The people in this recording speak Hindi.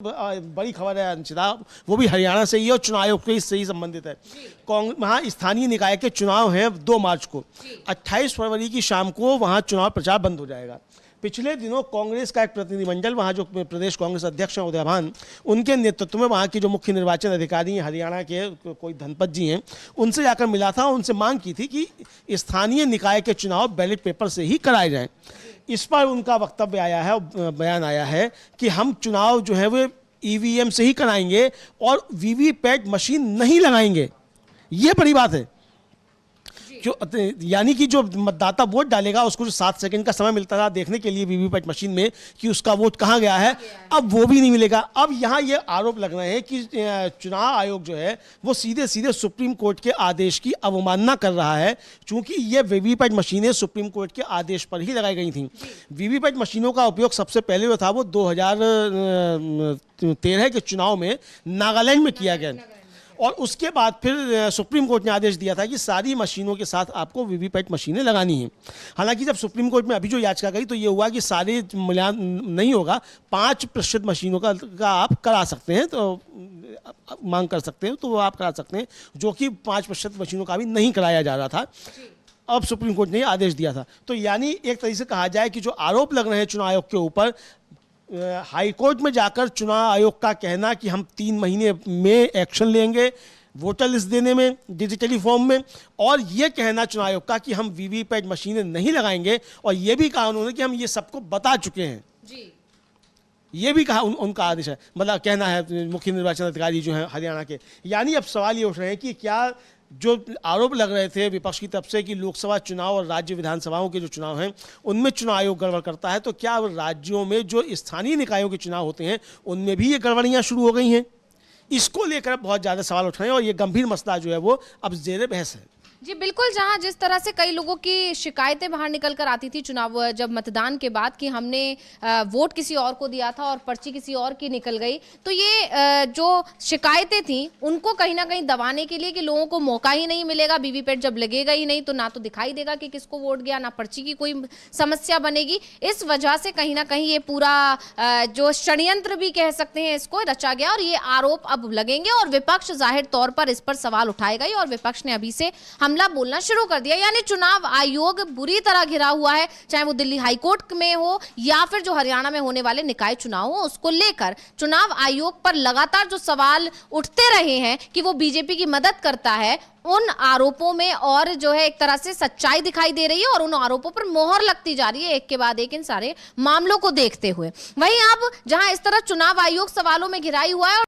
बड़ी खबर है अंशिता, वो भी हरियाणा से ही है और चुनाव आयोग से ही संबंधित है। वहाँ स्थानीय निकाय के चुनाव हैं 2 मार्च को। 28 फरवरी की शाम को वहाँ चुनाव प्रचार बंद हो जाएगा। पिछले दिनों कांग्रेस का एक प्रतिनिधिमंडल, वहाँ जो प्रदेश कांग्रेस अध्यक्ष हैं उदय भान, उनके नेतृत्व में वहाँ की जो मुख्य निर्वाचन अधिकारी हैं हरियाणा के कोई धनपत जी हैं, उनसे जाकर मिला था। उनसे मांग की थी कि स्थानीय निकाय के चुनाव बैलेट पेपर से ही कराए जाएं। इस पर उनका वक्तव्य आया है, बयान आया है कि हम चुनाव जो है वो ईवीएम से ही कराएंगे और वीवीपैट मशीन नहीं लगाएंगे। ये बड़ी बात है। यानी कि जो मतदाता वोट डालेगा उसको जो 7 सेकंड का समय मिलता था देखने के लिए वीवीपैट मशीन में कि उसका वोट कहाँ गया है, अब वो भी नहीं मिलेगा। अब यहाँ ये आरोप लग रहे हैं कि चुनाव आयोग जो है वो सीधे सीधे सुप्रीम कोर्ट के आदेश की अवमानना कर रहा है, क्योंकि ये वीवीपैट मशीनें सुप्रीम कोर्ट के आदेश पर ही लगाई गई थी। वीवीपैट मशीनों का उपयोग सबसे पहले जो था वो 2013 के चुनाव में नागालैंड में किया गया और उसके बाद फिर सुप्रीम कोर्ट ने आदेश दिया था कि सारी मशीनों के साथ आपको वीवीपैट मशीनें लगानी हैं। हालांकि जब सुप्रीम कोर्ट में अभी जो याचिका गई तो ये हुआ कि सारे मूल्यांकन नहीं होगा, 5% मशीनों का आप करा सकते हैं, तो मांग कर सकते हैं तो वो आप करा सकते हैं, जो कि 5% मशीनों का भी नहीं कराया जा रहा था। अब सुप्रीम कोर्ट ने आदेश दिया था। तो यानी एक तरीके से कहा जाए कि जो आरोप लग रहे हैं चुनाव आयोग के ऊपर, हाई कोर्ट में जाकर चुनाव आयोग का कहना कि हम 3 महीने में एक्शन लेंगे वोटर लिस्ट देने में डिजिटली फॉर्म में, और ये कहना चुनाव आयोग का कि हम वीवीपैट मशीनें नहीं लगाएंगे, और ये भी कहा उन्होंने कि हम ये सबको बता चुके हैं जी। ये भी कहा उनका आदेश है, मतलब कहना है मुख्य निर्वाचन अधिकारी जो है हरियाणा के। यानी अब सवाल ये उठ रहे हैं कि क्या जो आरोप लग रहे थे विपक्ष की तरफ से कि लोकसभा चुनाव और राज्य विधानसभाओं के जो चुनाव हैं उनमें चुनाव आयोग गड़बड़ करता है, तो क्या राज्यों में जो स्थानीय निकायों के चुनाव होते हैं उनमें भी ये गड़बड़ियां शुरू हो गई हैं? इसको लेकर बहुत ज़्यादा सवाल उठ रहे हैं और ये गंभीर मसला जो है वो अब ज़ेरे बहस है। जी बिल्कुल, जहां जिस तरह से कई लोगों की शिकायतें बाहर निकल कर आती थी चुनाव जब मतदान के बाद कि हमने वोट किसी और को दिया था और पर्ची किसी और की निकल गई, तो ये जो शिकायतें थी उनको कहीं ना कहीं दबाने के लिए कि लोगों को मौका ही नहीं मिलेगा, वीवीपैट जब लगेगा ही नहीं तो ना तो दिखाई देगा कि किसको वोट गया, ना पर्ची की कोई समस्या बनेगी। इस वजह से कहीं ना कहीं ये पूरा जो षड्यंत्र भी कह सकते हैं इसको रचा गया और ये आरोप अब लगेंगे और विपक्ष जाहिर तौर पर इस पर सवाल उठाएगा ही, और विपक्ष ने अभी से हमला बोलना शुरू कर दिया। यानी चुनाव आयोग बुरी तरह घिरा हुआ है, चाहे वो दिल्ली हाईकोर्ट में हो या फिर जो हरियाणा में होने वाले निकाय चुनाव हो, उसको लेकर चुनाव आयोग पर लगातार जो सवाल उठते रहे हैं कि वो बीजेपी की मदद करता है, उन आरोपों में और जो है एक तरह से सच्चाई दिखाई दे रही है और उन आरोपों पर मोहर लगती जा रही है एक के बाद एक इन सारे मामलों को देखते हुए। वहीं अब जहां इस तरह चुनाव आयोग सवालों में घिराई हुआ है